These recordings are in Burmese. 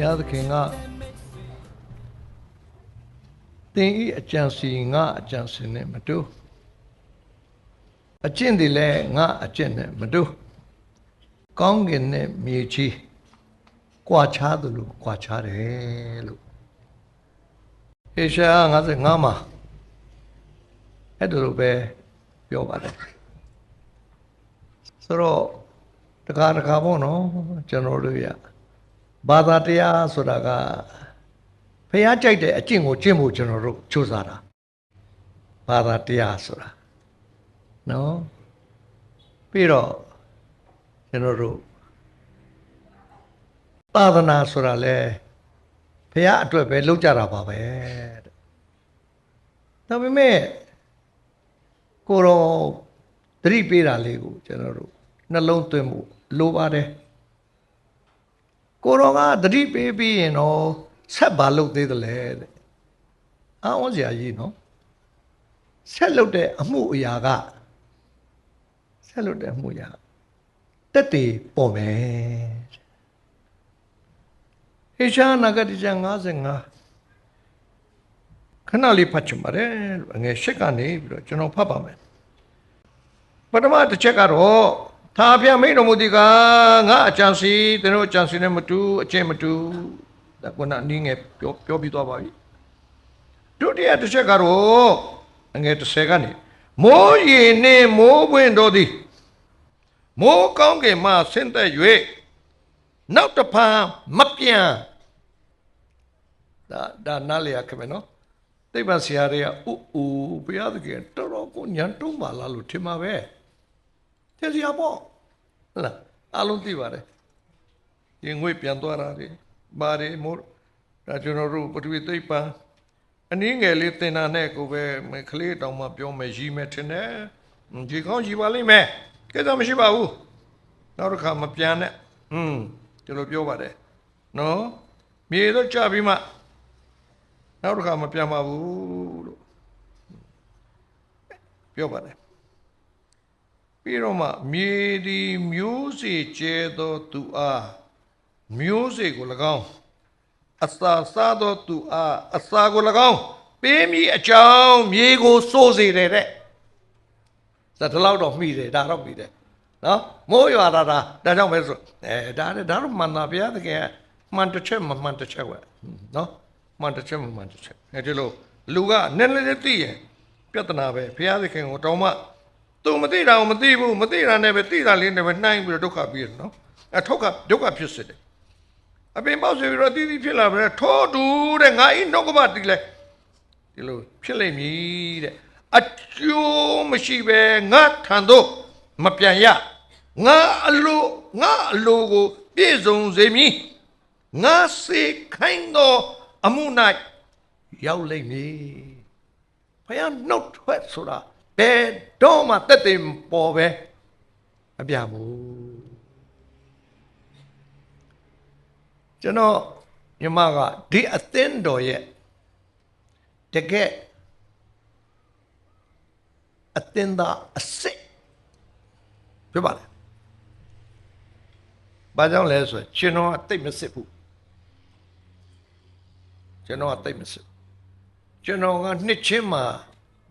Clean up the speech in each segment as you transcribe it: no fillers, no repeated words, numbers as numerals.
ရားသခင်ကသင်ဤအကြံစီငါအကြံစီနဲ့မတူအကျင့်တွေလည်းငါအကျင့်နဲ့မတူကောင်းကင်နဲ့မြေကြီးကွာခြားသလိုကွာခြားတယ်လို့ဟေရှာ55မှာအဲ့ဒါလိုပဲပြောပါတယ်ဆိုတော့တခါပေါ့နော်ကျွန်တော်တို့ရဘာသာတရားဆိုတာကဖះကြိုက်တဲ့အကျင့်ကိုကျင့်ဖို့ကျွန်တော်တို့ကြိုးစားတာဘာသာတရားဆိုတာနော်ပြီးတော့ကျွန်တော်တို့သာသနာဆိုတာလဲဖះအတွက်ပဲလုပ်ကြတာပါပဲဒါပေမဲ့ကိုယ်တော်သတိပေးတာလေးကိုကျွန်တော်တို့နှလုံးသွင်းဖို့လိုပါတယ်ကိုယ်တော်ကသတိပေးပြီးရင်တော့ဆက်ပါလုပ်သေးတယ်လေတဲ့အာဝဇ္ဇာကြီးနော်ဆက်လုပ်တဲ့အမှုအရာကဆက်လုပ်တဲ့အမှုအရာတက်တည်ပေါ်မယ်ဟေရှာနဂတိကျမ်း55ခဏလေးဖတ်ချင်ပါတယ်ငယ်၈ကနေပြီးတော့ကျွန်တော်ဖတ်ပါမယ်ပထမတစ်ချက်ကတော့သာဖျံမိန်တော်မူသည်ကငါအကြံစီသင်တို့အကြံစီနဲ့မတူအကျင့်မတူဒါကနအနည်းငယ်ပြောပြီးသွားပါပြီဒုတိယတစ်ချက်ကတော့ငယ်30ကနေမိုးရေနှင့်မိုးပွင့်တော်သည်မိုးကောင်းကင်မှဆင်းသက်၍နောက်တစ်ဖန်မပြန်ဒါနားလည်ရခင်မယ်နော်သိပ္ပံဆရာတွေကဘုရားသခင်တော်တော်ကိုညံတုံးပါလားလို့ထင်ပါပဲသိစရာပေါ့ဟုတ်လားအလုံးသိပါတယ်ရင်ငွေပြန်သွားတာတွေပါတယ်မို့ဒါကျွန်တော်တို့ပထဝီသိပ္ပံအနည်းငယ်လေးသင်တာနဲ့ကိုပဲကလေးတောင်မှပြောမယ်ရီမယ်ထင်တယ်ဒီကောင်းရီပါလိမ့်မယ်ကိစ္စမရှိပါဘူးနောက်တစ်ခါမပြန်နဲ့ကျွန်တော်ပြောပါတယ်နော်မြေတော့ကြပြီးမှနောက်တစ်ခါမပြန်ပါဘူးလို့ပြောပါတယ်ပြီးတော့မှမြေဒီမျိုးစေကျဲသောသူအားမျိုးစေကို၎င်းအစာစားသောသူအားအစာကို၎င်းပေးမိအကြောင်းမြေကိုစိုးစေတယ်တဲ့ဒါတော့တော့မိတယ်ဒါတော့မိတယ်နော်မိုးရွာတာဒါကြောင့်ပဲဆိုဒါတော့မှန်တာဗျာတကယ်မှန်တစ်ချက်မမှန်တစ်ချက်ပဲနော်မှန်တစ်ချက်မမှန်တစ်ချက်အဲဒီလိုလူကနည်းနည်းလေးသိရင်ပြဿနာပဲဘုရားသခင်ကိုတောင်းမှသူမသိတာကိုမသိဘူးမသိတာနဲ့ပဲသိတာလေးနဲ့ပဲနှိုင်းပြီးတော့ဒုက္ခပြီးတယ်နော်ဒုက္ခဖြစ်စေတယ်အပင်ပေါက်စေပြီးတော့တီးတီးဖြစ်လာပဲထိုးတူတဲ့ငါဤနှုတ်ကပတီးလဲဒီလိုဖြစ်လိမ့်မည်တဲ့အကျိုးမရှိပဲငါထံသို့မပြန်ရငါအလိုကိုပြည့်စုံစေမည်ငါစေခိုင်းသောအမှု၌ရောက်လိမ့်မည်ဘုရားနှုတ်ထွက်ဆိုတာဘယ်တော့မှတက်တယ်ပေါ်ပဲမပြဘူးကျွန်တော်ညီမကဒီအသင်းတော်ရဲ့တကယ်အသင်းသားအစစ်ပြောပါလေဘာကြောင့်လဲဆိုကျွန်တော်အသိမစစ်ဘူးကျွန်တော်အသိမစစ်ကျွန်တော်ကနှစ်ချင်းမှာ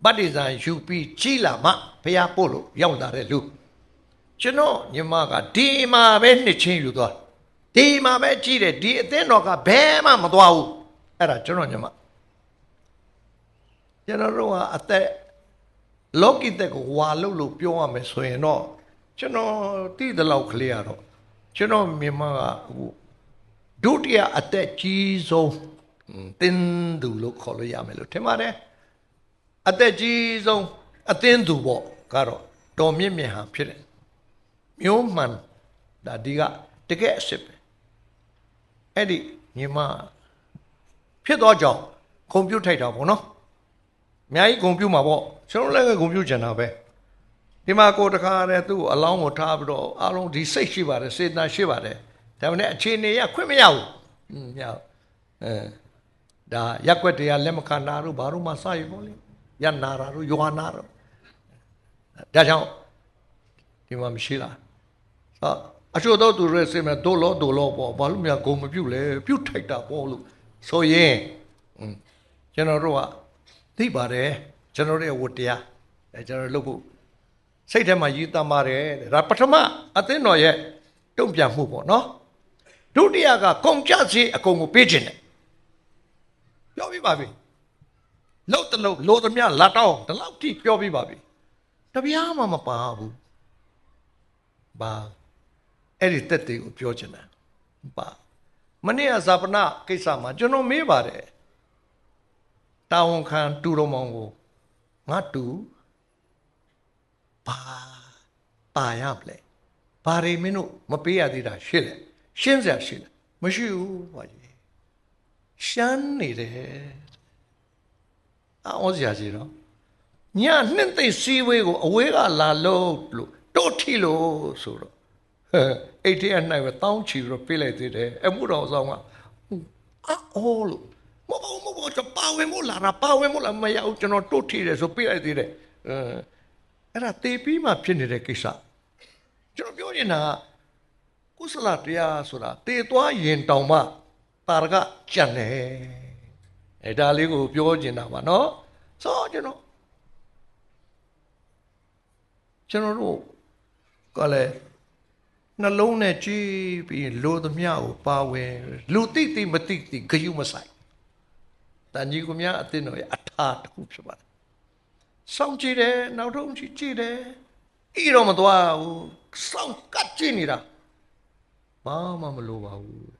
ဗတ္တိဇံယူပြီးကြီးလာမှဘုရားပို့လို့ရောက်လာတဲ့လူကျွန်တော်ညီမကဒီမှာပဲနှစ်ချင်းယူသွားဒီမှာပဲကြီးတယ်ဒီအသင်းတော်ကဘယ်မှမသွားဘူးအဲ့ဒါကျွန်တော်ညီမကျွန်တော်တို့ကအသက်လောကီသက်ကိုဝါလို့ပြောရမယ်ဆိုရင်တော့ကျွန်တော်သိတဲ့လောက်ကလေးကတော့ကျွန်တော်ညီမကအခုဒုတိယအသက်ကြီးဆုံးတင်းသူလို့ခေါ်လို့ရမယ်လို့ထင်ပါတယ်အသက်ကြီးဆုံးအသင်းသူပေါ့ကတော့တော်မြင့်မြတ်ဟန်ဖြစ်တယ်မျိုးမှန်ဒါဒီကတကယ်အစ်စ်ပဲအဲ့ဒီညီမဖြစ်တော့ကြောင့်ဂုံပြုတ်ထိုက်တာပေါ့နော်အများကြီးဂုံပြုတ်မှာပေါ့ကျွန်တော်လည်းဂုံပြုတ်ချင်တာပဲဒီမှာကိုတခါတည်းသူ့အလောင်းကိုထားပြီးတော့အားလုံးဒီစိတ်ရှိပါတယ်စေတနာရှိပါတယ်ဒါပေမဲ့အခြေအနေရခွင့်မရဘူးမရဒါရက်ွက်တရားလက်မခံတာတို့ဘာလို့မှစရပေါ့လေရနာတာတို့ယွာနာတော့ဒါကြောင့်ဒီမှာမရှိလား အချို့တော့သူရဲ့စိတ်မှာဒို့လောပေါ့ဘာလို့များဂုံမပြုတ်လဲပြုတ်ထိုက်တာပေါ့လို့ဆိုရင်ကျွန်တော်တို့ကသိပါတယ်ကျွန်တော်ရဲ့ဝတ္တရားကျွန်တော်လုပ်ဖို့စိတ်ထဲမှာရည်တမ်းပါတယ်ဒါပထမအသင်းတော်ရဲ့တုံ့ပြန်မှုပေါ့နော်ဒုတိယကကုန်ကြစီအကုန်ကိုပေးခြင်းတယ်ပြောပြပါပြီလို့တလို့လိုသမျှလာတော့ဒီလောက်ထိပြောပြပါပြီတပြားမှမပါဘူးဘာအဲ့ဒီတက်တွေကိုပြောချင်တယ်ပါမနေ့ကဇာပနာကိစ္စမှာကျွန်တော်မေးပါတယ်တာဝန်ခံတူတော်မောင်ကိုငါတူဘာပါရမလဲဘာတွေမင်းတို့မပေးရသေးတာရှင်းလေရှင်းစရာရှိတယ်မရှိဘူးဘာကြီးရှမ်းနေတယ်အော်စရာကြီးတော့ညနှစ်သိစည်းဝေးကိုအဝေးကလာလို့တို့ထီလို့ဆိုတော့အဲ့ဒီအနိုင်ပဲတောင်းချီတော့ပြေးလိုက်သေးတယ်အမှုတော်ဆောင်ကအော်လို့မဟုတ်ကျွန်ပါဝင်မို့လားမရဘူးကျွန်တော်တို့ထီတယ်ဆိုပြေးလိုက်သေးတယ်အဲ့ဒါတေးပြီးမှဖြစ်နေတဲ့ကိစ္စကျွန်တော်ပြောနေတာကုသလတရားဆိုတာတေးသွားရင်တောင်မှတာရကကြံတယ်အဲ့ဒါလေးကိုပြောချင်တာပါနော်ဆိုကျွန်တော်တို့ကလည်းနှလုံးနဲ့ကြည်ပြီးလိုသမျှကိုပါဝင်လူတိမတိဂယုမဆိုင်တန်ကြီးကများအသင်းတော်ရဲ့အထာတစ်ခုဖြစ်ပါတယ်စောင့်ကြည့်တယ်နောက်ထုံးကြည့်တယ်ဤတော့မသွားဘူးစောင့်ကတ်ကြည့်နေတာဘာမှမလိုပါဘူး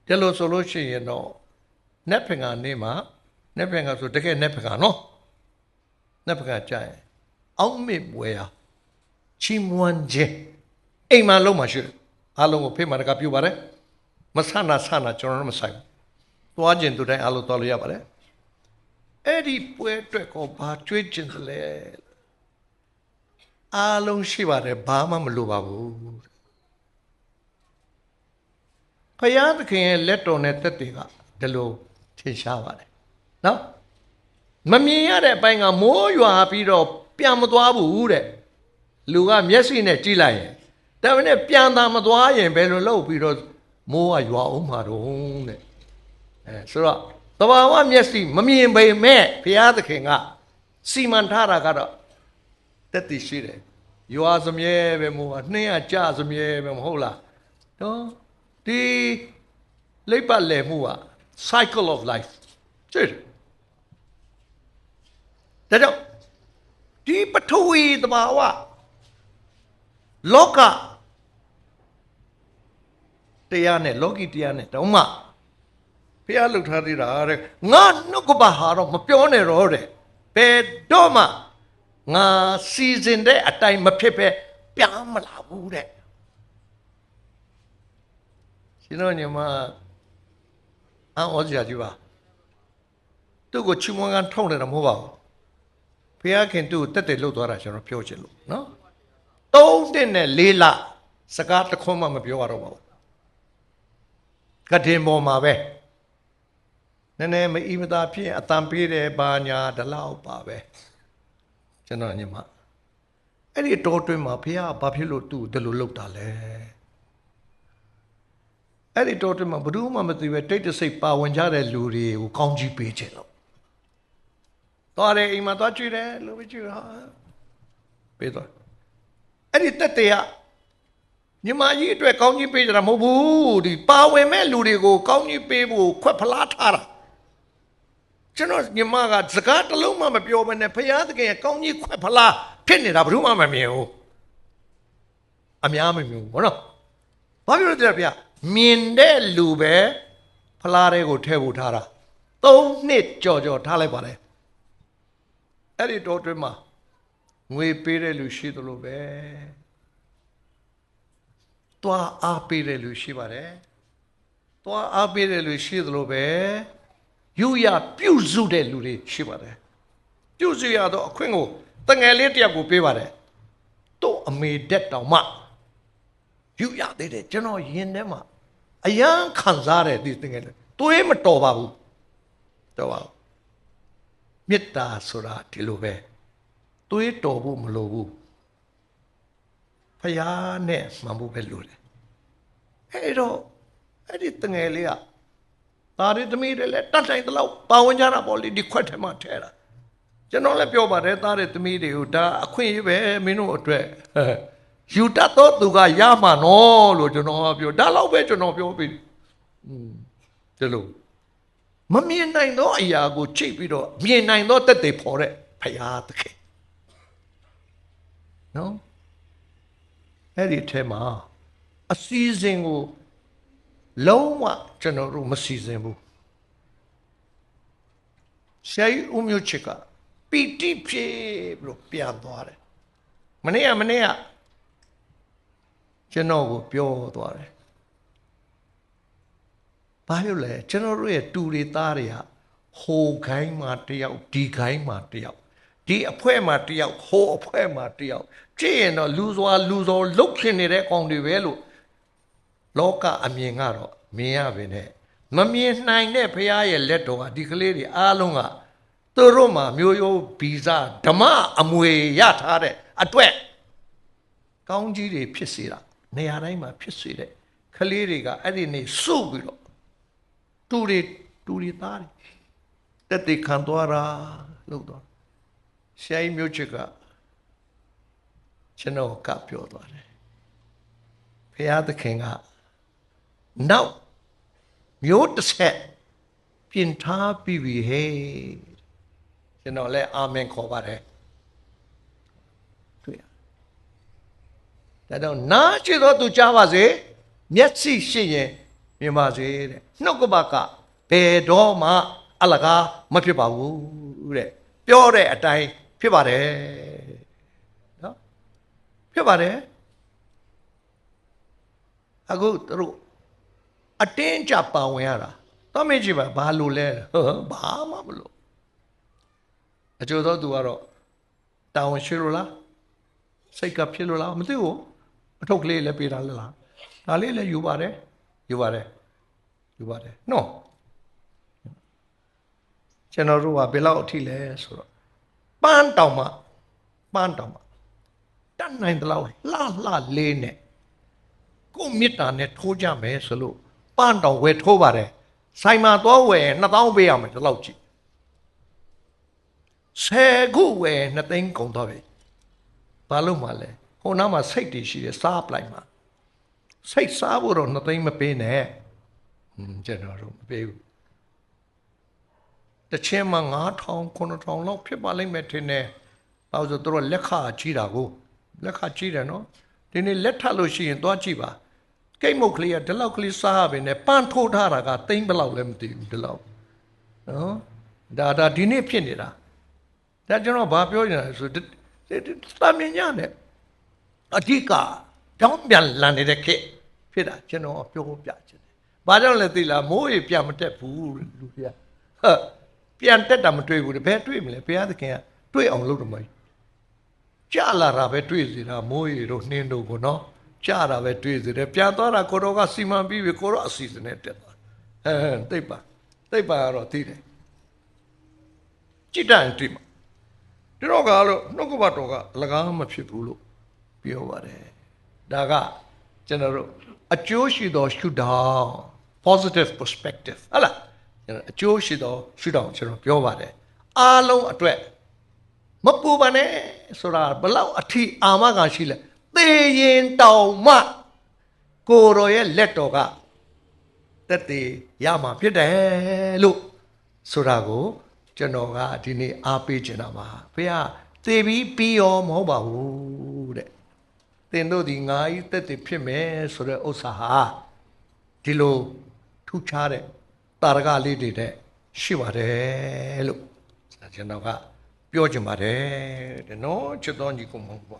ဒါလို့ဆိုလို့ရှိရင်တော့နက်ဖင်ကနေမှာနက်ဖင်ကဆိုတကယ်နက်ဖင်ကနော်နက်ဖင်ကကြာရင်အောက်မေ့ဝဲရချီးမွမ်းခြင်းအိမ်မှာလုံးမှာရှိတယ်အားလုံးကိုဖေးမှာတကပြုပါတယ်မဆနာကျွန်တော်တို့မဆိုင်ဘူးသွားခြင်းသူတိုင်းအားလုံးသွားလို့ရပါတယ်အဲ့ဒီပွဲအတွက်ကိုဘာကြွေးခြင်းလဲအားလုံးရှိပါတယ်ဘာမှမလိုပါဘူးဖယားသခင်ရဲ့လက်တော်နဲ့တက်တွေကဒီလိုထင်ရှားပါတယ်နော်မမြင်ရတဲ့အပိုင်းကမိုးရွာပြီးတော့ပြန်မသွားဘူးတဲ့လူကမျက်စိနဲ့ကြည့်လိုက်ရင်ဒါပေမဲ့ပြန်သာမသွားရင်ဘယ်လိုလုပ်ပြီးတော့မိုးကရွာအောင်မှာတော့တဲ့ဆိုတော့သဘာဝမျက်စိမမြင်ပေမဲ့ဘုရားသခင်ကစီမံထားတာကတော့တက်တည်ရှိတယ်ရွာစမြဲပဲမိုးကနှင်းကကြစမြဲပဲမဟုတ်လားနော်ဒီလိပ်ပတ်လည်မှုက cycle of life ကျဲဒါကြောင့်ဒီပထဝီသဘာဝလောကတရားနဲ့လောကီတရားနဲ့တောင်မှဘုရားလှုပ်ထားသေးတာတဲ့ငါနှုတ်ကပဟာတော့မပြောနဲ့တော့တဲ့ဘယ်တော့မှငါစီစဉ်တဲ့အတိုင်းမဖြစ်ပဲပြားမလာဘူးတဲ့ရှင်တော်ညီမအော်စရာကြီးပါသူ့ကိုချီးမွမ်းကန်ထုံးတယ်တော့မဟုတ်ပါဘူးဘုရားခင်သူ့ကိုတက်တယ်လှုပ်သွားတာကျွန်တော်ပြောချင်လို့နော်3 နှစ်နဲ့4 လစကားတစ်ခွန်းမှမပြောရတော့ပါဘူးကတင်ပေါ်မှာပဲနည်းနည်းမအီမသာဖြစ်အတန်ပေးတယ်ဘာညာဒီလောက်ပါပဲကျွန်တော်ညီမအဲ့ဒီတောတွင်းမှာဘုရားဘာဖြစ်လို့သူ့ဒီလိုလုပ်တာလဲအဲ့ဒီတောတွင်းမှာဘယ်သူမှမသိပဲတိတ်တဆိတ်ပါဝင်ကြတဲ့လူတွေကိုကောင်းကြီးပေးခြင်းလို့သွားတယ်အိမ်မှာသွားကြည့်တယ်လူပဲကြည့်ဟာပေးသွားအဲ့ဒီတက်တဲ့ကညီမကြီးအတွက်ကောင်းကြီးပေးကြတာမဟုတ်ဘူးဒီပါဝင်မဲ့လူတွေကိုကောင်းကြီးပေးဖို့ခွက်ဖလားထားတာကျွန်တော်ညီမကစကားတစ်လုံးမှမပြောဘဲနဲ့ဘုရားသခင်ရဲ့ကောင်းကြီးခွက်ဖလားဖြစ်နေတာဘယ်သူမှမမြင်ဘူးအများမမြင်ဘူးဘောနော်ဘာဖြစ်လို့လဲဗျာမြင်တဲ့လူပဲဖလားတွေကိုထည့်ဖို့ထားတာ3 နှစ်ကြော်ထားလိုက်ပါလေအဲ့ဒီတော့တွင်မှာငွေပေးတဲ့လူရှိသလိုပဲတွားအားပေးတဲ့လူရှိပါတယ်တွားအားပေးတဲ့လူရှိသလိုပဲယူရပြုစုတဲ့လူတွေရှိပါတယ်ပြုစုရတော့အခွင့်ကိုတငယ်လေးတယောက်ကိုပေးပါတယ်တို့အမေတက်တောင်မှယူရသေးတယ်ကျွန်တော်ယင်ထဲမှာအယံခံစားတဲ့ဒီတငယ်လေးတွေးမတော်ပါဘူးတော်ပါမေတ္တာဆိုတာဒီလိုပဲတွေးတော်ဖို့မလိုဘူးဖ ယားနဲ့မှန်ဖို့ပဲလိုတယ်အဲ့တော့အဲ့ဒီတငယ်လေးကဒါရီသမီးတွေလည်းတတ်တိုင်းတလောက်ပါဝင်ကြတာပေါ့လေဒီခွက်ထဲမှာထဲတာကျွန်တော်လည်းပြောပါတယ်သားတဲ့သမီးတွေကိုဒါအခွင့်အရေးပဲမင်းတို့အတွက်ယူတတ်တော့သူကရမှာနော်လို့ကျွန်တော်ပြောဒါတော့ပဲကျွန်တော်ပြောပြီးဒီလိုမမြင်နိုင်သောအရာကိုချိတ်ပြီးတော့မြင်နိုင်သောတက်တွေဖော်တဲ့ဖယားသခင်နော်အဲ့ဒီထဲမှာအစည်းအဝေးကိုလုံးဝကျွန်တော်တို့မစီစဉ်ဘူးဆရာကြီးဦးမျိုးချစ်ကပီတိဖြစ်ပြီးတော့ပြန်သွားတယ်မနေ့ကကျွန်တော်ကိုပြောသွားတယ်ဘာလို့လဲကျွန်တော်တို့ရဲ့တူတွေသားတွေကဟိုခိုင်းမှာတယောက်ဒီခိုင်းမှာတယောက်ဒီအဖွဲမှာတယောက်ဟိုအဖွဲမှာတယောက်ကြည့်ရင်တော့လူစွာလုတ်ခင်နေတဲ့ကောင်တွေပဲလို့လောကအမြင်ကတော့မြင်ရပါနဲ့မမြင်နိုင်တဲ့ဘုရားရဲ့လက်တော်ကဒီကလေးတွေအားလုံးကသူတို့မှာမျိုးရိုးဗီဇဓမ္မအမွေရထားတဲ့အတွက်ကောင်းကြီးတွေဖြစ်စေတာနေရာတိုင်းမှာဖြစ်စေတဲ့ကလေးတွေကအဲ့ဒီနေ့စုပြီးတော့တူတွေသားတွေတက်တေခံသွားတာလို့တော့ဆရာကြီးမျိုးချစ်ကကျွန်တော်ကပြောသွားတယ်ဘုရားသခင်ကနောက်မျိုးတစ်ဆက်ပြင်ထားပြီးပြီဟဲ့ကျွန်တော်လည်းအာမင်ခေါ်ပါတယ်တွေ့ရဒါတော့နားရှိသောသူကြားပါစေမျက်စိရှိရင်မြင်ပါစေတဲ့နှုတ်ကပကဘယ်တော့မှအလကားမဖြစ်ပါဘူးတဲ့ပြောတဲ့အတိုင်းဖြစ်ပါတယ်နော်ဖြစ်ပါတယ်အခုတို့အတင်းကြပါဝင်ရတာတော့မေ့ကြည့်ပါဘာလို့လဲဘာမှမလို့အကျိုးတော့သူကတော့တောင်းရှိလို့လားစိတ်ကဖြစ်လို့လားမသိဘူးအထုပ်ကလေးလည်းပေးတာလားဒါလေးလည်းယူပါတယ်နော်ကျွန်တော်တို့ကဘယ်လောက်အထိလဲဆိုတော့ပန်းတောင်မှတတ်နိုင်တဲ့လောက်လှလေးနဲ့ကိုမြစ်တာနဲ့ထိုးကြမယ်ဆိုလို့ပန်းတောင်ဝယ်ထိုးပါတယ်ဆိုင်မှာသွားဝယ်2000ပေးရမယ်ဒီလောက်ကြည့်10ခုဝယ်2သိန်းကုန်သွားပြီဘာလို့မှလဲဟိုနားမှာစိတ်တည်ရှိတယ်စားပလိုက်မှာစိတ်စားဖို့တော့2သိန်းမပေးနဲ့ကျွန်တော်တို့မပေးဘူးတစ်ချင်းမှာ9000 9000လောက်ဖြစ်ပါလိမ့်မယ်ထင်တယ်ဘာလို့ဆိုတော့လက်ခကြီးတာကိုလက်ခကြီးတယ်နော်ဒီနေ့လက်ထပ်လို့ရှိရင်သွားကြည့်ပါကိတ်မုတ်ကလေးကဒီလောက်ကလေးစားရပဲနဲ့ပန်းထိုးထားတာကသိန်းဘယ်လောက်လဲမသိဘူးဒီလောက်နော်ဒါဒီနေ့ဖြစ်နေတာဒါကျွန်တော်ဘာပြောနေတာဆိုတာမြင်ညနဲ့အဓိကတောင်းပြန်လန်နေတဲ့ခေတ်ဖြစ်တာကျွန်တော်ပြောပြချင်တယ်ဘာကြောင့်လဲသိလားမိုးရေပြန်မတက်ဘူးလူတွေကပြန်တက်တာမတွေ့ဘူးဘယ်တွေ့မလဲဘုရားသခင်ကတွေ့အောင်လုပ်တယ်မကြာလာတာပဲတွေ့စီတာမိုးရေတို့နှင်းတို့ကိုနော်ကြာတာပဲတွေ့စီတယ်ပြန်သွားတာကိုတော်ကစီမံပြီးပြီကိုတော်အစီအစဉ်နဲ့တက်သွားသိပ်ပါကတော့သိတယ်ကြည်တန်တွေ့မှာဒီတော့ကလို့နှုတ်ကပတ်တော်ကလကားမဖြစ်ဘူးလို့ပြောပါတယ်ဒါကကျွန်တော်တို့အကျိုးရှိသောရှုထောင့် positive perspective ဟုတ်လားအကျိုးရှိသောရှုထောင့်ကျွန်တော်ပြောပါတယ်အားလုံးအတွက်မပူပါနဲ့ဆိုတာဘလောက်အထီအာမခံရှိလဲသေရင်တောင်မှကိုတော်ရဲ့လက်တော်ကတက်တည်ရမှာဖြစ်တယ်လို့ဆိုတာကိုကျွန်တော်ကဒီနေ့အားပေးချင်တာပါဘုရားသေပြီးရောမဟုတ်ပါဘူးတဲ့သင်တို့ဒီငါဤတက်တည်ဖြစ်မယ်ဆိုတဲ့ဥစ္စာဟာဒီလိုထူးခြားတဲ့တာရကလေးတွေတဲ့ရှိပါတယ်လို့ကျွန်တော်ကပြောချင်ပါတယ်တဲ့နော်ချစ်တော်ညီကိုမဟုတ်ပါ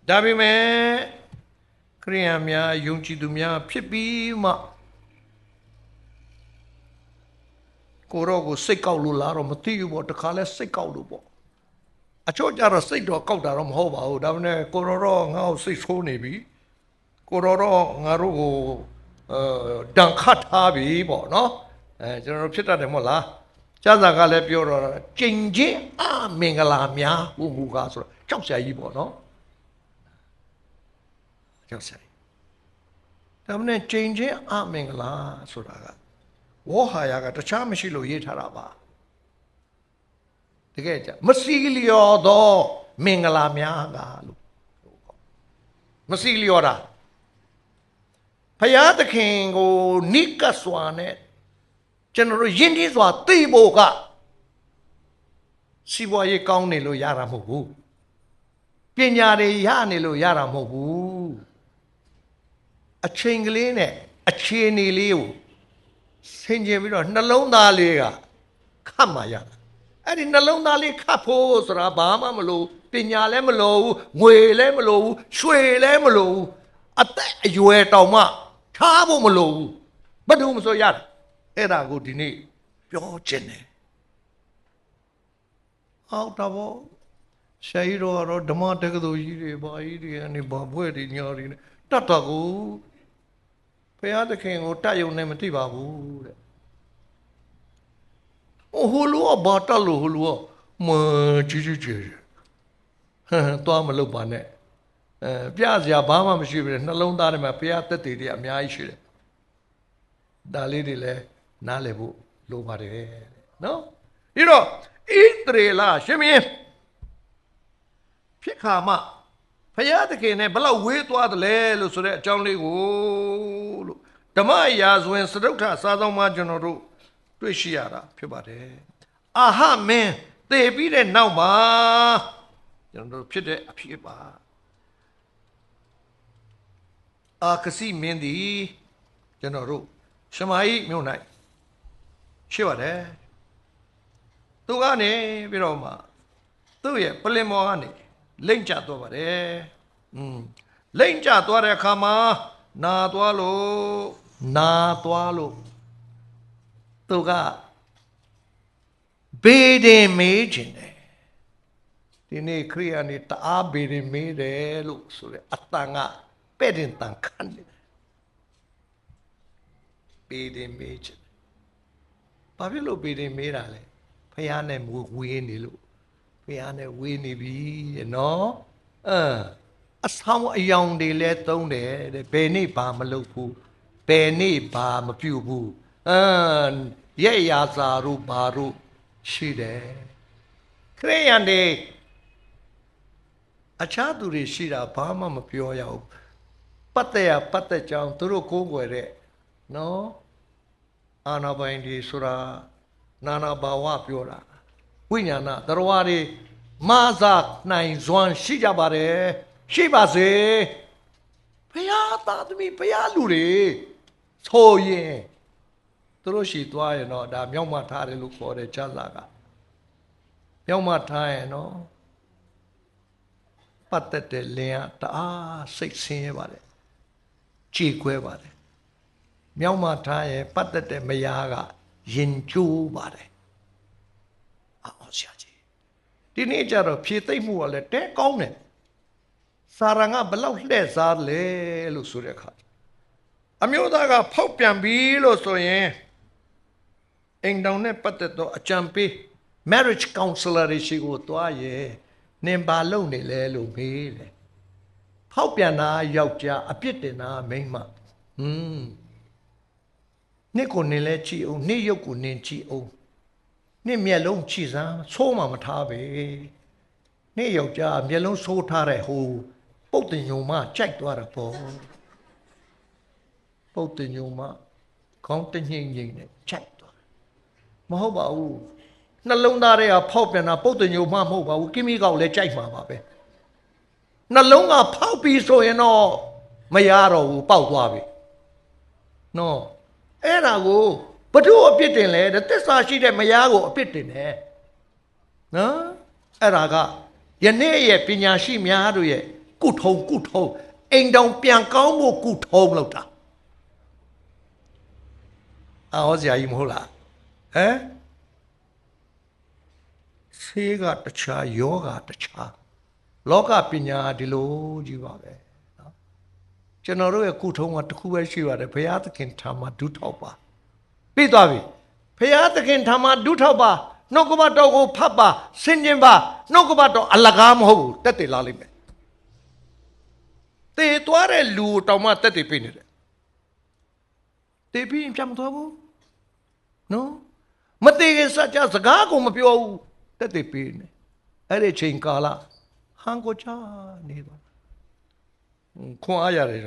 ဒါပေမဲ့ခရိယန်များယုံကြည်သူများဖြစ်ပြီးမှကိုရောကိုစိတ်ကောက်လို့လားတော့မသိဘူးပေါ့တခါလဲစိတ်ကောက်လို့ပေါ့အချို့ကြတော့စိတ်တော့ကောက်တာတော့မဟုတ်ပါဘူးဒါပေမဲ့ကိုရောတော့ငါ့ကိုစိတ်ဆိုးနေပြီကိုရောတော့ငါတို့ကိုတန်ခတ်ထားပြီပေါ့နော်ကျွန်တော်ဖြစ်တတ်တယ်မဟုတ်လားကျမ်းစာကလည်းပြောတော့ကျင့်ချင်းအမင်္ဂလာများဟူမူကားဆိုတော့ကြောက်စရာကြီးပေါ့နော် ရောက်ဆိုင်ဒါမှမဟုတ်ချိန်ချင်းအမင်္ဂလာဆိုတာကဝေါ်ဟာယာကတခြားမရှိလို့ရေးထားတာပါတကယ်ကြမစီလျော်သောမင်္ဂလာများကလို့မစီလျော်တာဘုရားသခင်ကိုနိကတ်စွာနဲ့ကျွန်တော်တို့ယဉ်ကျေးစွာသိဖို့ကစီးပွားရေးကောင်းနေလို့ရတာမဟုတ်ဘူးပညာတွေရနေလို့ရတာမဟုတ်ဘူးအချိန်ကလေးနဲ့အခြေအနေလေးကိုဆင်ခြင်ပြီးတော့နှလုံးသားလေးကခတ်မှရတာအဲ့ဒီနှလုံးသားလေးခတ်ဖို့ဆိုတာဘာမှမလို့ပညာလည်းမလို့ဘူးငွေလည်းမလို့ဘူးရွှေလည်းမလို့ဘူးအသက်အရွယ်တောင်မှထားဖို့မလို့ဘူးဘာလို့မဆိုရတယ်အဲ့ဒါကိုဒီနေ့ပြောချင်တယ်ဟုတ်တော့ဘောဆရာကြီးတို့ကတော့ဓမ္မတက္ကသိုလ်ကြီးတွေဘာကြီးတွေကနေဘာဘွဲ့တွေညာတွေနဲ့တတ်တော့ကိုဘုရားသခင်ကိုတတ်ယုံနဲ့မသိပါဘူးတဲ့ဟိုလူကဘာတတ်လို့ဟိုလူကမကြီးကြီးကျယ်သွားမလုပ်ပါနဲ့ပြစရာဘာမှမရှိဘူးနှလုံးသားထဲမှာဘုရားသက်တည်တွေအများကြီးရှိတယ်ဒါလေးတွေလည်းနားလည်ဖို့လိုပါတယ်နော်ဒီတော့ဣသရေလရှင်မင်းဖြစ်ခါမှဘုရားသခင်နဲ့ဘလောက်ဝေးသွားသလဲလို့ဆိုတဲ့အကြောင်းလေးကိုလို့ဓမ္မရာဇဝင်စတုထစာဆောင်မှာကျွန်တော်တို့တွေ့ရှိရတာဖြစ်ပါတယ်အာဟမင်းသေပြီးတဲ့နောက်မှာကျွန်တော်တို့ဖြစ်တဲ့အဖြစ်ပါအာကစီမင်းသည်ကျွန်တော်တို့ရှမာရိမြို့၌ရှိပါတယ်သူကနေပြီးတော့မှသူ့ရဲ့ပလင်မော်ကနေလိမ့်ကျသွားပါတယ်လိမ့်ကျသွားတဲ့အခါမှာနာသွားလို့သူကဘေးတင်မေးခြင်းတယ်ဒီနေ့ခရိယာနေတအားဘေးတင်မေးတယ်လို့ဆိုရအတန်ကပဲ့တင်တန်ခံတယ်ဘေးတင်မေးခြင်းဘာဖြစ်လို့ဘေးတင်မေးတာလဲဖះနဲ့ဝေးနေလို့ဖះနဲ့ဝေးနေပြီတဲ့နော်အဆောင်အယောင်တွေလဲသုံးတယ်တဲ့ဘယ်နေ့ဘာမလုပ်ဘူးဘယ်နေ့ဘာမပြုတ်ဘူးရဲ့ရာစာတို့ဘာတို့ရှိတယ်ခရိယန်တွေအခြားသူတွေရှိတာဘာမှမပြောရဘူးပတ်သက်ကြောင်းသူတို့ကိုးကွယ်တဲ့နော်အာနာပိုင်တွေဆိုတာနာနာဘာဝပြောတာဝိညာဏတရားတွေမာစာနိုင်စွမ်းရှိကြပါတယ်ရှိပါစေဘုရားသားသမီးဘုရားလူတွေဆိုရင်သူတို့ရှိသွားရင်တော့ဒါမြောက်မထားတယ်လို့ခေါ်တယ်ကျမ်းစာကမြောက်မထားရင်တော့ပတ်သက်တဲ့လင်ကတအားစိတ်ဆင်းရဲပါတယ်ကြည်ခွဲပါတယ်မြောက်မထားရင်ပတ်သက်တဲ့မယားကရင်ကျိုးပါတယ်အောင်ဆရာကြီးဒီနေ့ကျတော့ဖြေသိမ့်မှုကလည်းတဲကောင်းတယ်စာရန်ကဘလောက်လှည့်စားလဲလို့ဆိုတဲ့အခါအမျိုးသားကဖောက်ပြန်ပြီလို့ဆိုရင်အိမ်တောင်နဲ့ပတ်သက်သောအကြံပေး marriage counselor တွေရှိကိုတွားရဲနင်ဘာလုပ်နေလဲလို့မေးတယ်ဖောက်ပြန်တာယောက်ျားအပြစ်တင်တာမိန်းမနေ့ကိုနင်လဲကြည့်အောင်နေ့ရုပ်ကိုနင်ကြည့်အောင်နေ့မျက်လုံးကြည့်စမ်းဆိုးမှမထားပဲနေ့ယောက်ျားမျက်လုံးဆိုးထားတဲ့ဟိုပုတ်တင်ညုံမကြိုက်သွားတာပေါ့ပုတ်တင်ညုံမခေါင်းတညိမ့်ငိမ့်နဲ့ကြိုက်သွားမဟုတ်ပါဘူးနှလုံးသားတွေကဖောက်ပြန်တာပုတ်တင်ညုံမမဟုတ်ပါဘူးကိမိကောက်လည်းကြိုက်မှာပါပဲနှလုံးကဖောက်ပြီးဆိုရင်တော့မရတော့ဘူးပေါက်သွားပြီနော်အဲ့ဒါကိုဘသူအပြစ်တင်လဲသစ္စာရှိတဲ့မယားကိုအပြစ်တင်တယ်နော်အဲ့ဒါကယနေ့ရဲ့ပညာရှိများတို့ရဲ့ကုထုံအိမ်တောင်ပြန်ကောင်းဖို့ကုထုံလို့တာအော်ဆရာကြီးမဟုတ်လားဆေးကတခြားယောဂတခြားလောကပညာဒီလိုကြီးပါပဲနော်ကျွန်တော်တို့ရဲ့ကုထုံးကတစ်ခုပဲရှိပါတယ်ဘုရားသခင်ထာမဒုထောက်ပါပြီးသွားပြီဘုရားသခင်ထာမဒုထောက်ပါနှုတ်ကပတ်တော်ကိုဖတ်ပါဆင်ခြင်ပါနှုတ်ကပတ်တော်အလကားမဟုတ်ဘူးတက်တည်လာလိမ့်မယ် တေသွားတဲ့လူတောင်မှတက်တည်ပေးနေတယ်တေပြီးပြန်မသွားဘူးနော်မသေးခင်စကြစကားကိုမပြောဘူးတက်တည်ပေးနေအဲ့ဒီချိန်ကာလဟန်ကိုချနေတော့ခွန်အားရတယ်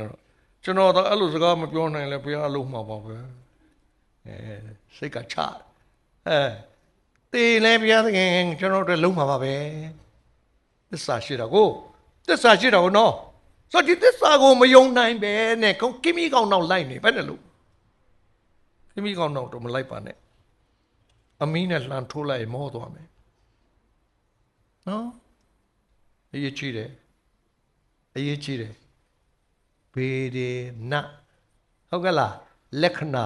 ကျွန်တော်တော့အဲ့လိုစကားမပြောနိုင်လဲဘုရားအလုံးမှာပါပဲစိတ်ကချတေလဲဘုရားသခင်ကျွန်တော်တို့လုံးမှာပါပဲသစ္စာရှိတာကိုသစ္စာရှိတာကိုနော်ဆိုဒီသစ္စာကိုမယုံနိုင်ပဲနဲ့ကိမိကောင်နောက်လိုက်နေဘယ်နဲ့လို့ကိမိကောင်နောက်တော့မလိုက်ပါနဲ့အမီးနဲ့လှန်ထိုးလိုက်မောသွားမယ်နော်အရေးကြီးတယ်ဘေဒေနဟုတ်ကဲ့လားလက္ခဏာ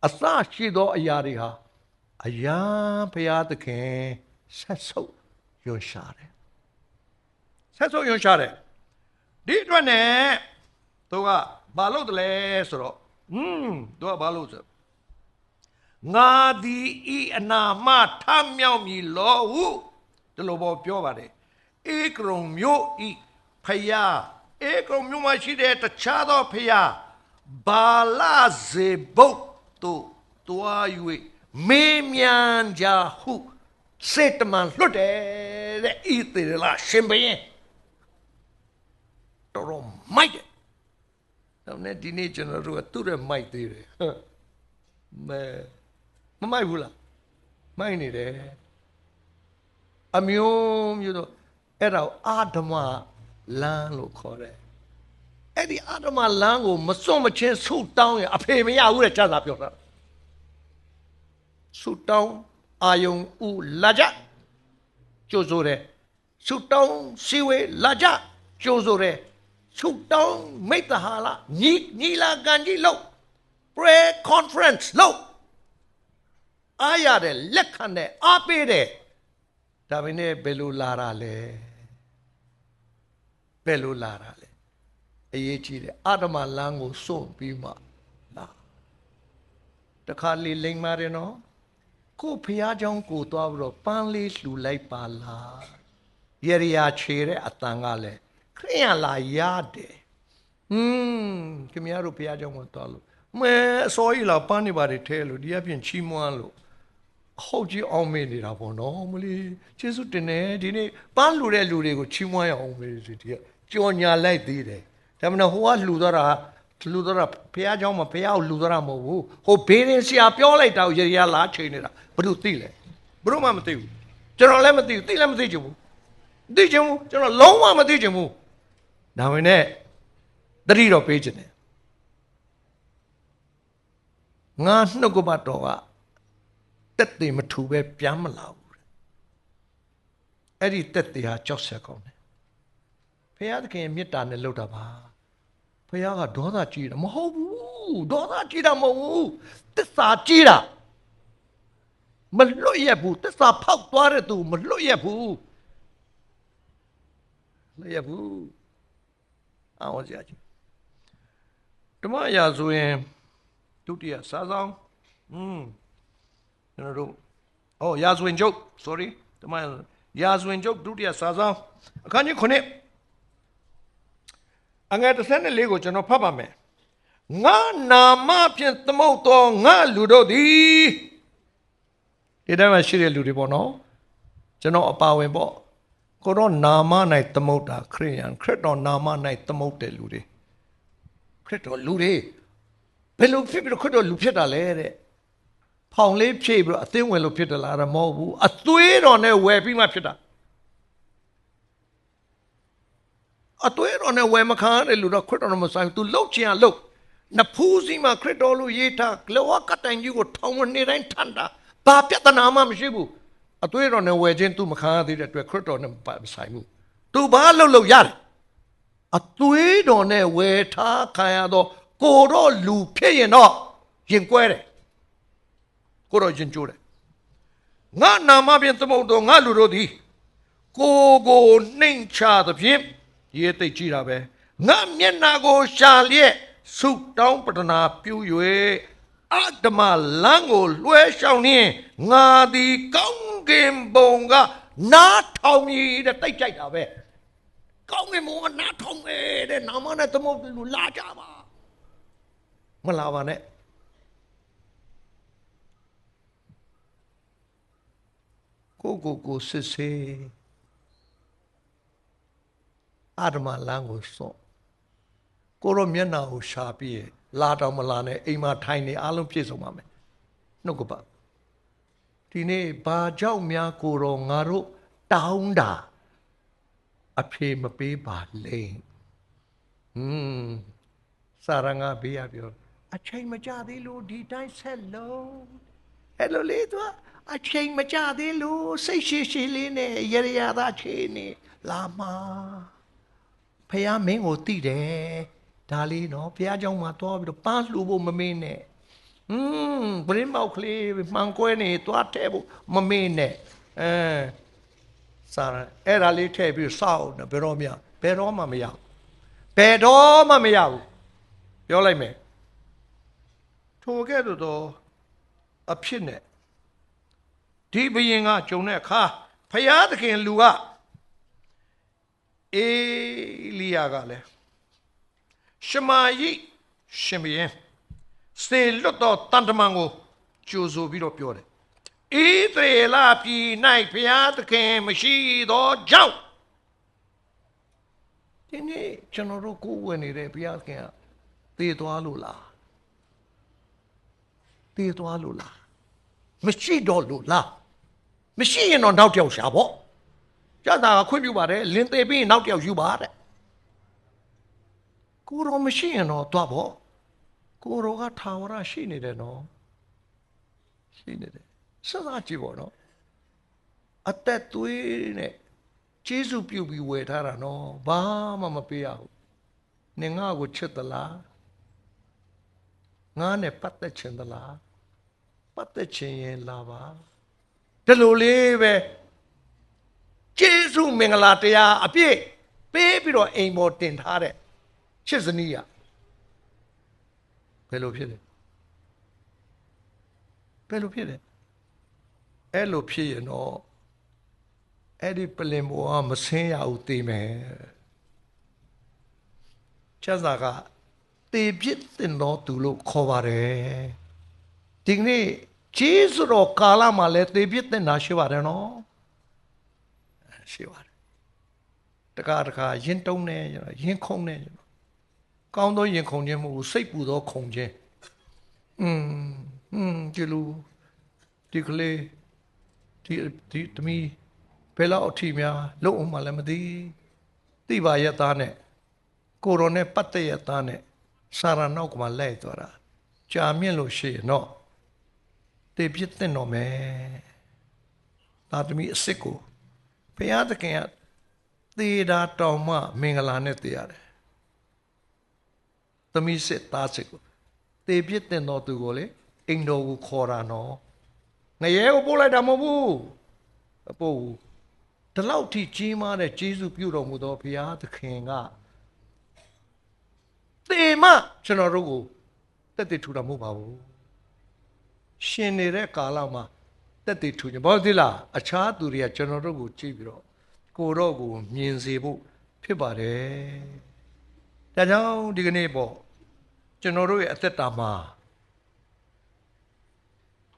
အစရှိသောအရာတွေဟာအရာဘုရားသခင်ဆက်ဆုပ်ယွန်ရှာတယ်ဒီအတွက်နဲ့သူကဘာလို့တလဲဆိုတော့သူကဘာလို့ဆိုငါဒီဤအနာမထမြောက်မည်လောဟုဒီလိုပေါ်ပြောပါတယ်ဧကရုံမြို့ဤဖယားဧကရုံမြို့မှာရှိတဲ့တခြားသောဖယားဘာလဇေဘုတ်တို့တွား၍မေးမြန်းကြဟုစေတမန်လွတ်တယ်တဲ့ဤသေရလားရှင်ဘရင်တော်မိုက်တယ်တော့ねဒီနေ့ကျွန်တော်တို့ကသူ့ရဲ့မိုက်သေးတယ်မမိုက်ဘူးလားမိုက်နေတယ်အမျိုးတော့အဲ့ဒါအာဓမလမ်းလို့ခေါ်တယ်အဲ့ဒီအာဓမလမ်းကိုမစွန့်မချင်းဆုတောင်းရင်အဖေမရဘူးတဲ့ကျမ်းစာပြောတာဆုတောင်းအာယုံဥလာကြကြိုးစိုးတယ်ဆုတောင်းစီဝေလာကြကြိုးစိုးတယ်ဆုတောင်းမိတ္တဟာလညီလာခံကြီးလို့ prayer conference လို့အားရတယ်လက်ခံတယ်အားပေးတယ်ဒါပေမဲ့ဘယ်လိုလာတာလဲအရေးကြီးတယ်အာဓမလမ်းကိုစွန့်ပြီးမှလာတခါလေလိမ့်မာတယ်နော်ကိုဖះเจ้าကိုသွားပြီးတော့ပန်းလေးလှူလိုက်ပါလားရရချေတဲ့အတန်ကလည်းခရိယလာရတယ်ခင်ဗျားတို့ဖះเจ้าကိုသွားလို့မဲအစောကြီးလာပန်းနေပါတယ်ထဲလို့ဒီအပြင်ချီးမွမ်းလို့ဟုတ်ကြီးအောင်မေးနေတာပေါ့နော်မလေးကျေးဇူးတင်တယ်ဒီနေ့ပန်းလှူတဲ့လူတွေကိုချီးမွမ်းရအောင်မေးစီဒီကကြော်ညာလိုက်သေးတယ်ဒါမှမဟုတ်ဟိုကလှူတော့တာဖះเจ้าမှာဖះကိုလှူတော့တာမဟုတ်ဘူးဟိုဘေးရင်ဆရာပြောလိုက်တာကိုရရလာချိန်နေတာဘယ်လိုသိလဲဘယ်တော့မှမသိဘူးကျွန်တော်လည်းမသိဘူးသိလည်းမသိချင်ဘူးကျွန်တော်လုံးဝမသိချင်ဘူးဒါပေမဲ့တတိတော့ပေးချင်တယ်ငါနှုတ်ကပတ်တော်ကတက်တည်မထူပဲပြန်မလာဘူးအဲ့ဒီတက်တည်ဟာကြောက်ဆက်ကောင်းတယ်ဖခင်သခင်မေတ္တာနဲ့လှုပ်တာပါဖခင်ကဒေါသကြီးတာမဟုတ်ဘူးဒေါသကြီးတာမဟုတ်ဘူးသစ္စာကြီးတာမလွတ်ရဘူးသစ္စာဖောက်သွားတဲ့သူမလွတ်ရဘူးအောင်စရာကြီးဓမ္မရာဆိုရင်ဒုတိယစာဆောင်ကျွန်တော်တို့ရာဇဝင်ကျုပ် sorry ဓမ္မရာဇဝင်ကျုပ်ဒုတိယစာဆောင်အခန်းကြီး9အငယ်34ကိုကျွန်တော်ဖတ်ပါမယ်ငါနာမဖြင့်သမုတ်သောငါလူတို့သည်ဒီတိုင်းမှာရှိတဲ့လူတွေပေါ့နော်ကျွန်တော်အပါဝင်ပေါ့ကိုတော့နာမ၌သမုတ်တာခရစ်တော်နာမ၌သမုတ်တဲ့လူတွေခရစ်တော်လူတွေဘယ်လိုဖြစ်ပြီးတော့ခရစ်တော်လူဖြစ်တာလဲတဲ့ဖောင်လေးဖြည့်ပြီးတော့အသင်းဝင်လို့ဖြစ်တယ်လားမဟုတ်ဘူးအသွေးတော်နဲ့ဝယ်ပြီးမှဖြစ်တာအသွေးတော်နဲ့ဝယ်မခံရတဲ့လူတော့ခရစ်တော်မဆိုင်ဘူး तू လှုပ်ချင်ရလှုပ်နဖူးစီမှာခရစ်တော်လူရေးထားလောကတိုင်ကြီးကိုထောင်ဝင်နေတိုင်းထန်တာဘာပြဿနာမှမရှိဘူးအသွေးတော်နဲ့ဝယ်ခြင်း तू မခံရသေးတဲ့အတွက်ခရစ်တော်နဲ့မဆိုင်ဘူး तू ဘာလှုပ်ရတယ်အသွေးတော်နဲ့ဝယ်ထားခံရတော့ကိုတော့လူဖြစ်ရင်တော့ရင်ကွဲတယ်ကိုတော့ရင်ကျိုးတယ်ငါနာမဖြင့်သမုတ်တော်ငါလူတို့သည်ကိုနှိမ်ချသဖြင့်ရေးသိကြည့်တာပဲငါမျက်နာကိုရှာလျက်ဆုတောင်းပတနာပြု၍အတ္တမလမ်းကိုလွှဲရှောင်နှင်းငါသည်ကောင်းကင်ဘုံကနားထောင်မြည်တဲ့တိတ်ကြိုက်တာပဲ ကောင်းငင်မောနားထောင်မယ်တဲ့နာမနဲ့သမုတ်လူလာကြပါမလာပါနဲ့ကိုစစ်စေးအာဓမလမ်းကိုစော့ကိုရောမျက်နှာကိုရှာပြီးလာတော့မလာနဲ့အိမ်မှာထိုင်နေအားလုံးပြည့်စုံပါမယ်နှုတ်ကပဒီနေ့ဘာကြောင့်များကိုရောငါတို့တောင်းတာအဖေမပေးပါလိမ့်စာရငါဘေးရပြောအချိန်မကြသေးလို့ဒီတိုင်းဆက်လုံးအဲ့လိုလေသူအချိန်မကြသေးလို့စိတ်ရှိလေးနဲ့ရရသာချေနေလာမှာဖះမင်းကိုတိတယ်ဒါလေးနော်ဘုရားကျောင်းမှာသွားပြီးတော့ပန်းလှူဖို့မမင်းနဲ့ပရင်းမောက်ကလေးမှန်ကွဲနေသွားတဲ့ဖို့မမင်းနဲ့စာအဲ့ဒါလေးထည့်ပြီးစောက်နေဘယ်တော့မှမရဘူးဘယ်တော့မှမရဘူးပြောလိုက်မယ်ထိုကဲ့သို့သောအဖြစ်နဲ့ဒီဘယင်ကဂျုံတဲ့အခါဖယားသခင်လူကအေလိယကလည်းရှမာရိရှင်ဘယင်စေလွတ်သောတန်တမန်ကိုကြိုဆိုပြီးတော့ပြောတယ်ဣသရေလပြည်၌ဘုရားသခင်မရှိသောကြောင့်ဒီနေ့ကျွန်တော်တို့ကိုယ်ဝင်နေတဲ့ဘုရားသခင်ကသေသွားလို့လားသေသွားလို့လားမရှိတော့လို့လားမရှိရင်တော့နောက်တစ်ယောက်ရှာပေါ့ကျတာကခွင့်ပြုပါတယ်လင်းသေးပြီးနောက်တစ်ယောက်ယူပါတဲ့ကိုရောမရှိရင်တော့သွားပေါ့ကိုရောကထာဝရရှိနေတယ်နော်ရှိနေတယ်စဉ်းစားကြည့်ပေါ့နော်အသက်သွေးနဲ့ကျေးဇူးပြုပြီးဝယ်ထားတာနော်ဘာမှမပေးရဘူးနင်ငါ့ကိုချစ်သလားငါနဲ့ပတ်သက်ချင်သလားပတ်သက်ချင်ရင်လာပါဒီလိုလေးပဲကျေးဇူးမင်္ဂလာတရားအပြည့်ပေးပြီးတော့အိမ်ပေါ်တင်ထားတဲ့ချစ်စနီးရဘယ်လိုဖြစ်လဲအဲ့လိုဖြစ်ရင်တော့အဲ့ဒီပလင်ဘောကမဆင်းရဘူးသိမယ်ချက်စာကတေပြစ်တင်တော်သူလို့ခေါ်ပါတယ်ဒီနေ့ဂျေဇုတော်ကာလမှာလည်းတေပြစ်တင်တာရှိပါတယ်နော်ရှိပါတယ်တခါရင်တုံးနေရင်ခုန်နေကောင်းသောရင်ခုန်ခြင်းမဟုတ်ဘူးစိတ်ပူသောခုန်ခြင်းဒီလိုဒီကလေးဒီသမီးဘယ်လောက်အထိများလုံအောင်မှလည်းမသိပါရဲ့သားနဲ့ကိုရောနဲ့ပတ်သက်ရဲ့သားနဲ့စာရနောက်ကမှလဲသွားတာကြာမြင့်လို့ရှိရင်တော့တေပြစ်တင်တော့မယ်သားသမီးအစ်စ်ကိုဘုရားသခင်ကသေတာတောင်မှမင်္ဂလာနဲ့သေရတယ်သမီးစစ်သားစစ်ကိုတေပြစ်တင်တော်သူကိုလေအိမ်တော်ကိုခေါ်တာနော်ငရဲကိုပို့လိုက်တာမဟုတ်ဘူးအပို့ဒီလောက်ထိကြီးမားတဲ့ကျေးဇူးပြုတော်မူသောဘုရားသခင်ကသေမကျွန်တော်တို့ကိုတက်တည်ထူတာမဟုတ်ပါဘူးရှင်နေတဲ့ကာလမှာတက်တည်ထူခြင်းဘာလို့ဒီလားအခြားသူတွေကကျွန်တော်တို့ကိုကြည့်ပြီးတော့ကိုတော့ကိုမြင်စေဖို့ဖြစ်ပါတယ်ဒါကြောင့်ဒီကနေ့ပေါ့ကျွန်တော်တို့ရဲ့အသက်တာမှာ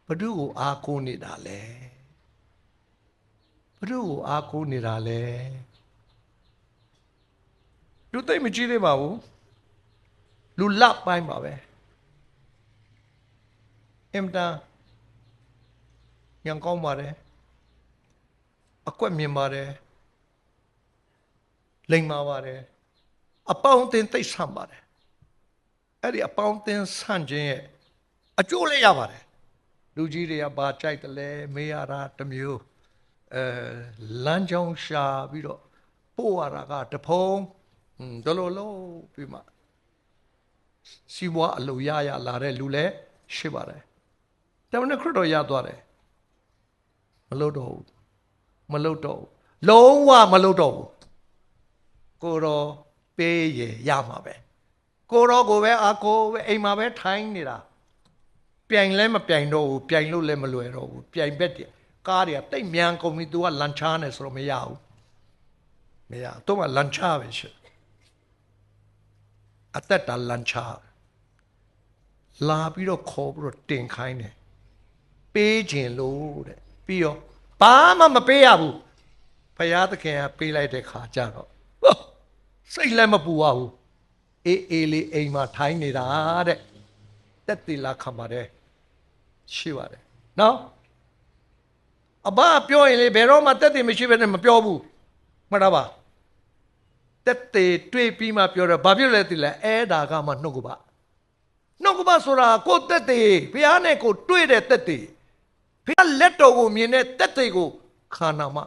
ဘု து ကိုအားကိုးနေတာလဲဘု து ကိုအားကိုးနေတာလဲလူသိမကြည့်သေးပါဘူးလူလပိုင်းပါပဲအင်တာညံကောင်းပါတယ်အကွက်မြင်ပါတယ်လိမ်မာပါတယ်အပေါင်းအသင်းသိပ်ဆန့်ပါတယ်အဲ့ဒီအပေါင်းအသင်းဆန့်ခြင်းရဲ့အကျိုးလည်းရပါတယ်လူကြီးတွေကဘာကြိုက်တယ်လဲမေးရတာတစ်မျိုးလမ်းကြောင်းရှာပြီးတော့ပို့ရတာကတဖုံဒလိုလို့ပြီးမှစီးပွားအလုပ်ရလာတဲ့လူလည်းရှိပါတယ်ဒါပေမဲ့ခရစ်တော်ရသွားတယ်မလုပ်တော့ဘူးလုံးဝမလုပ်တော့ဘူးကိုတော်ပေးရရမှာပဲကိုတော်ကိုပဲအာကိုပဲအိမ်မှာပဲထိုင်းနေတာပြိုင်လဲမပြိုင်တော့ဘူးပြိုင်လို့လည်းမလွယ်တော့ဘူးပြိုင်ဘက်တည်းကားတွေကတိတ်မြန်ကုန်ပြီ तू ကလန်ချားနေဆိုတော့မရဘူး မရတော့မှလန်ချပဲရှိအသက်တာလန်ချလာပြီးတော့ခေါ်ပြီးတော့တင်ခိုင်းတယ်ပေးခြင်းလို့တဲ့ပြီးတော့ဘာမှမပေးရဘူးဘုရားသခင်ကပေးလိုက်တဲ့ခါကျတော့စိတ်လည်းမပူရဘူးအေးလေးအိမ်မှာထိုင်းနေတာတဲ့တက်တီလာခံပါတယ်ရှိပါတယ်နော်အဘပြောရင်လေဘယ်တော့မှတက်တီမရှိဘဲနဲ့မပြောဘူးမှတ်တာပါတက်တီတွေ့ပြီးမှပြောတော့ဘာဖြစ်လဲသိလဲအဲ့ဒါကမှနှုတ်ကပဆိုတာကိုတက်တီဘုရားနဲ့ကိုတွေ့တဲ့တက်တီဘုရားလက်တော်ကိုမြင်တဲ့တက်တီကိုခန္ဓာမှာ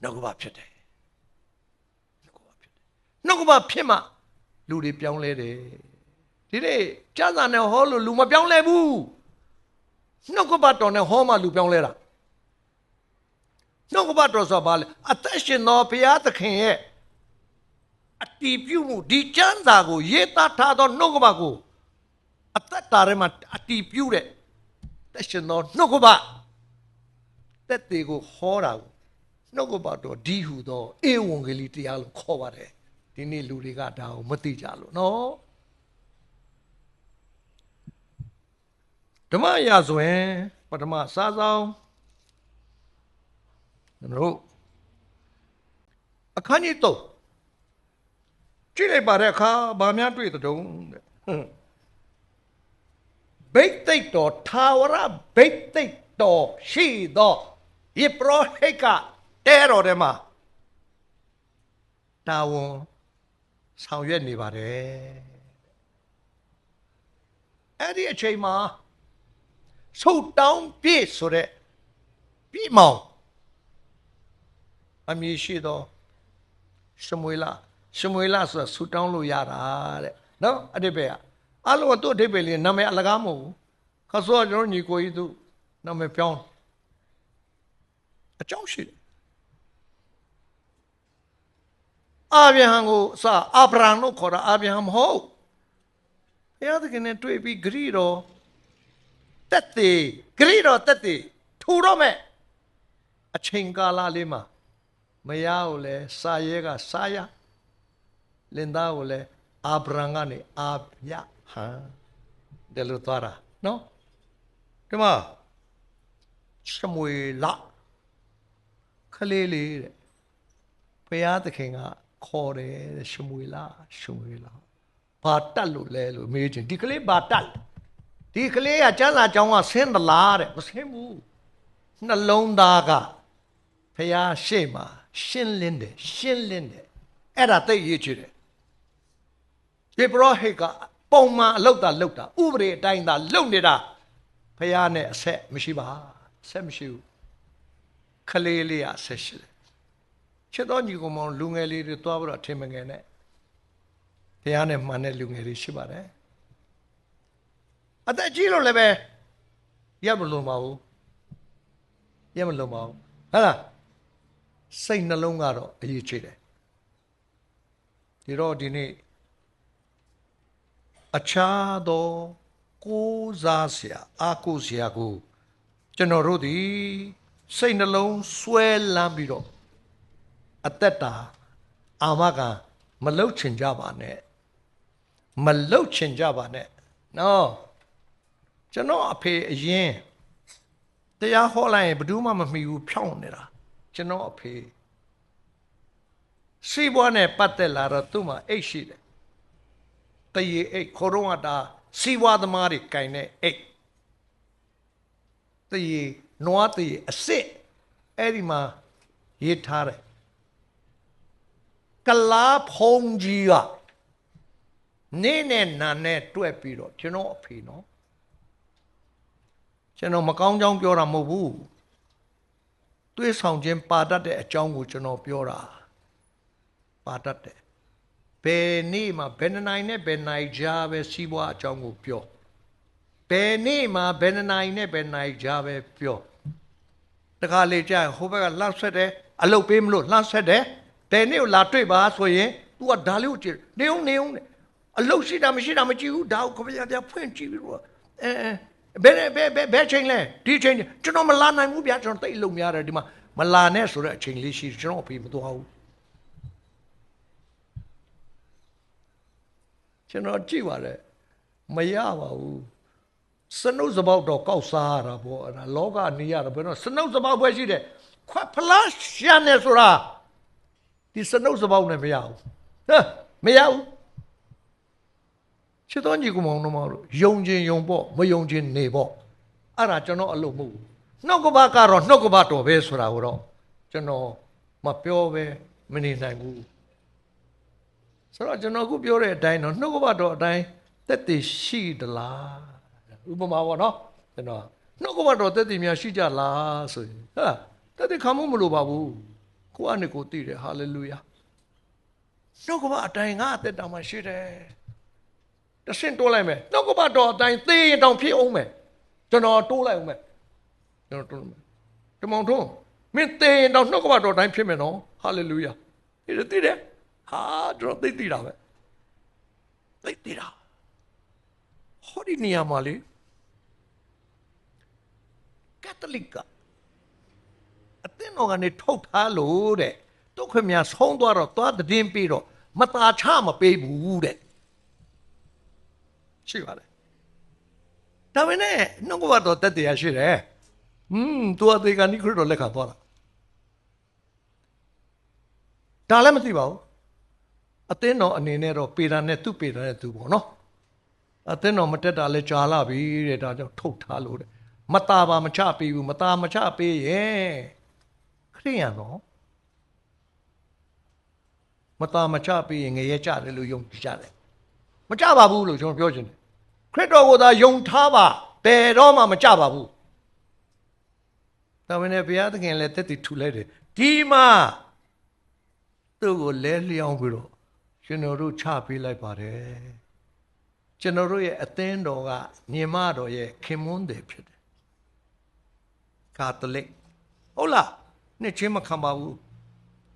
နှုတ်ကပဖြစ်တယ်နှုတ်ကပဖြစ်မှလူတွေပြောင်းလဲတယ်ဒီနေ့ကျမ်းစာနဲ့ဟောလို့လူမပြောင်းလဲဘူးနှုတ်ကပတော်နဲ့ဟောမှလူပြောင်းလဲတာနှုတ်ကပတော်ဆိုပါလေအသက်ရှင်သောဘုရားသခင်ရဲ့အတည်ပြုမှုဒီကျမ်းစာကိုရေးသားထားသောနှုတ်ကပကိုအသက်တာထဲမှာအတည်ပြုတဲ့သက်ရှင်သောနှုတ်ကပသက်တွေကိုဟောတာကိုနှုတ်ကပတော်ဒီဟုသောဧဝံဂေလိတရားလို့ခေါ်ပါတယ်ဒီနေ့လူတွေကဒါကိုမသိကြလို့နော်ဓမ္မရာဇဝင်ပထမစာဆောင်တို့အခန်းကြီး3ကြည့်လိုက်ပါတဲ့အခါဗာများတွေ့တဲ့တုံးတဲ့ဘိတ်သိက်တော်ထာဝရဘိတ်သိက်တော်ရှိသောယေပရောဟိတ်ကတဲတော်ထဲမှာတာဝန်ဆောင်ရွက်နေပါတယ်အဲ့ဒီအချိန်မှာဆုတ်တောင်းပြည့်ဆိုတဲ့ပြီးမောင်အမည်ရှိသောရှမွေလဆိုတာဆုတောင်းလို့ရတာတဲ့နော်အတိပ္ပယ်ကအလုံးတို့အတိပ္ပယ်လေးနာမည်အလကားမဟုတ်ဘူးခါဆိုကျွန်တော်ညီကိုကြီးသူနာမည်ပြောင်းအကြောင်းရှိတယ်အာဗြဟံကိုအာဗြဟံလို့ခေါ်တာအာဗြဟံမဟုတ်ဘုရားသခင်နဲ့တွေ့ပြီးဂရိတော်တက်သေးဂရိတော်တက်သေးထူတော့မဲ့အချိန်ကာလလေးမှာမယားကိုလည်းစာရဲကစာရလင်သားကိုလည်းအာဗြဟံကနေအာဗျဟံတယ်လို့သွားတာနော်ဒီမှာရှမွေလခလေးလေးတဲ့ဘုရားသခင်ကခေါ်တယ်ရှမွေလဘာတက်လို့လဲလို့မေးချင်ဒီကလေးဘာတက်ဒီကလေးကကျမ်းစာကျောင်းကဆင်းသလားတဲ့မဆင်းဘူးနှလုံးသားကဘုရားရှေ့မှာရှင်းလင်းတယ်အဲ့ဒါသိရေးချင်တယ်ယေဘရဟိတ်ကပုံမှန်အလုပ်တာလုပ်တာဥပဒေအတိုင်းသာလုပ်နေတာဘုရားနဲ့အဆက်မရှိပါဆက်မရှိဘူးခလေးလေးအဆက်ရှိတယ်ချစ်တော်ညီကောင်မောင်လူငယ်လေးတွေတွားပြီးတော့ထင်မငယ်နဲ့ဘုရားနဲ့မှန်တဲ့လူငယ်တွေရှိပါတယ်အသက်ကြီးလို့လည်းပဲရပ်မလို့မဟုတ်ဟုတ်လားစိတ်နှလုံးကတော့အရေးကြီးတယ်ဒီတော့ဒီနေ့အခြားသောကိုးစားစရာအားကိုးစရာကိုကျွန်တော်တို့ဒီစိတ်နှလုံးဆွဲလန်းပြီးတော့အသက်တာအာမခံမလှုပ်ချင်ကြပါနဲ့နော်ကျွန်တော်အဖေအရင်တရားဟောလိုက်ရင်ဘယ်သူမှမမှီဘူးဖြောင်းနေတာကျွန်တော်အဖေစီးပွားနဲ့ပတ်သက်လာတော့သူ့မှာအိတ်ရှိတယ်တရေအိတ်ခေါ်တော့ကတာစီးပွားသမားတွေကင်တဲ့အိတ်တရေနွားတရေအစစ်အဲ့ဒီမှာရေးထားတယ်ကလားဖုံးကြီးကနေ့နဲ့နာနဲ့တွက်ပြီးတော့ကျွန်တော်အဖေနော်ကျွန်တော်မကောင်းကြောင်းပြောတာမဟုတ်ဘူးတွေးဆောင်ခြင်းပါတတ်တဲ့အကြောင်းကိုကျွန်တော်ပြောတာပါတတ်တယ်ဘယ်နေ့မှာဘယ်နိုင်နဲ့ဘယ်နိုင်ကြားပဲစီးပွားအကြောင်းကိုပြောဘယ်နေ့မှာဘယ်နိုင်နဲ့ဘယ်နိုင်ကြားပဲပြောတခါလေကြာဟိုဘက်ကလှမ်းဆက်တယ်အလုပ်ပေးမလို့လှမ်းဆက်တယ်ဘယ်နေ့ကိုလာတွေ့ပါဆိုရင် तू ကဒါလေးကိုကြည့်နေုံအလုပ်ရှိတာမရှိတာမကြည့်ဘူးဒါကိုခမရပြဖွင့်ကြည့်ပြီးတော့ဘယ်ချိန်လဲဒီချိန်ကျွန်တော်မလာနိုင်ဘူးဗျာကျွန်တော်တိတ်လုံများတယ်ဒီမှာမလာနဲ့ဆိုတဲ့အချိန်လေးရှိကျွန်တော်အဖေမသွားဘူး ကျွန်တော်ကြည့်ပါလေမရပါဘူးစနုပ်စပေါက်တော့ကောက်စားရတာပေါ့အဲ့ဒါလောကနေရတာဘယ်တော့စနုပ်စပေါက်ပဲရှိတယ်ခွက်ဖလားရှာနေဆိုတာဒီစနုပ်စပေါက်နဲ့မရဘူးဟမ်မရဘူးချစ်တော်ညီကောင်မောင်တို့မတို့ယုံခြင်းယုံပေါ့မယုံခြင်းနေပေါ့အဲ့ဒါကျွန်တော်အလုပ်မဟုတ်ဘူးနှုတ်ကပတ်ကတော့နှုတ်ကပတ်တော်ပဲဆိုတာကိုတော့ကျွန်တော်မပြောပဲမနေနိုင်ဘူးဆိုတော့ကျွန်တော်အခုပြောတဲ့အတိုင်းတော့နှုတ်ကပတ်တော်အတိုင်းသက်တည်ရှိသလားဥပမာပေါ့နော်ကျွန်တော်နှုတ်ကပတ်တော်သက်တည်များရှိကြလားဆိုရင်ဟာသက်တည်ခံမှုမလိုပါဘူးကိုယ့်အနေကိုသိတယ်ဟာလေလုယာနှုတ်ကပတ်အတိုင်းငါအသက်တာမှာရှိတယ်တဆင့်တိုးလိုက်မယ်နှုတ်ကပတ်တော်အတိုင်းသိရင်တောင်ဖြစ်အောင်မယ်ကျွန်တော်တိုးလိုက်အောင်မယ်ကျွန်တော်တိုးမယ်တမောင်ထုံးမင်းသိရင်တောင်နှုတ်ကပတ်တော်အတိုင်းဖြစ်မယ်နော်ဟာလေလုယာဒီလိုသိတယ်ဟာကျွန်တော်သိတာပဲသိတာဟောဒီနေရာမှာလေကက်သလစ်ကအသင်းတော်ကနေထုတ်ထားလို့တဲ့တုတ်ခွေများဆုံးသွားတော့သွားသတင်းပြီးတော့မตาချမပေးဘူးတဲ့ရှိပါတယ်ဒါပေမဲ့နှုတ်ကပတ်တော်တက်တရားရှိတယ်သူအသေးကနိခရစ်တော်လက်ခံသွားတာဒါလည်းမသိပါဘူးအသင်းတော်အနေနဲ့တော့ပေတာနဲ့သူ့ပေတာနဲ့သူပေါ့နော်အသင်းတော်မတက်တာလဲကြာလာပြီတဲ့ဒါကြောင့်ထုတ်ထားလို့တဲ့မตาပါမချပေးဘူးမตาမချပေးရဲ့ခရိယန်တော့မตาမချပေးရင်ငရဲကြတယ်လို့ယုံကြည်ကြတယ်မချပါဘူးလို့ကျွန်တော်ပြောချင်တယ်ခရစ်တော်ကိုသာယုံထားပါဘယ်တော့မှမချပါဘူးဒါပေမဲ့ဘုရားသခင်လည်းတက်တည်ထူလိုက်တယ်ဒီမှာသူ့ကိုလဲလျောင်းပြီးတော့ကျွန်တော်တို့ချပေးလိုက်ပါတယ်ကျွန်တော်တို့ရဲ့အသင်းတော်ကညီမတော်ရဲ့ခင်မွန်းတယ်ဖြစ်တယ်ကာသလစ်ဟုတ်လားနှစ်ချင်းမခံပါဘူး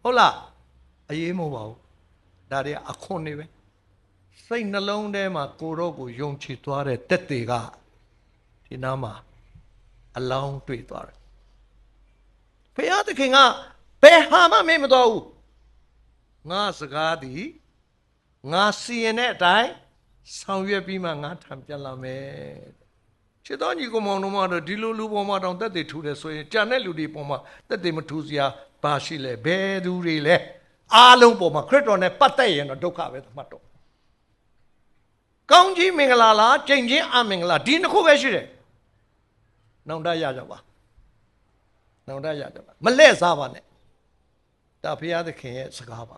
ဟုတ်လားအရေးမဟုတ်ပါဘူးဒါတွေအခွန်နေပဲစိတ်နှလုံးထဲမှာကိုယ်တော်ကိုယုံကြည်သွားတဲ့တက်တွေကဒီနားမှာအလောင်းတွေ့သွားတယ်ဘုရားသခင်ကဘယ်ဟာမှမေ့မတော်ဘူးငါစကားသည်ငါစီရင်တဲ့အတိုင်းဆောင်ရွက်ပြီးမှငါထံပြန်လာမယ်ချစ်တော်ညီကောင်မောင်တို့ကတော့ဒီလိုလူပေါ်မှာတောင်တက်တည်ထူတယ်ဆိုရင်ကြံတဲ့လူတွေပေါ်မှာတက်တည်မထူစရာဘာရှိလဲဘယ်သူတွေလဲအားလုံးပေါ်မှာခရစ်တော်နဲ့ပတ်သက်ရင်တော့ဒုက္ခပဲသတ်တော့ကောင်းကြီးမင်္ဂလာလားကျင့်ချင်းအမင်္ဂလာဒီနှစ်ခုပဲရှိတယ်နောင်တရကြပါနောင်တရကြပါမလဲစားပါနဲ့ဒါဘုရားသခင်ရဲ့စကားပါ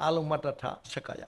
အားလုံးမတ္တထဆက်ကရ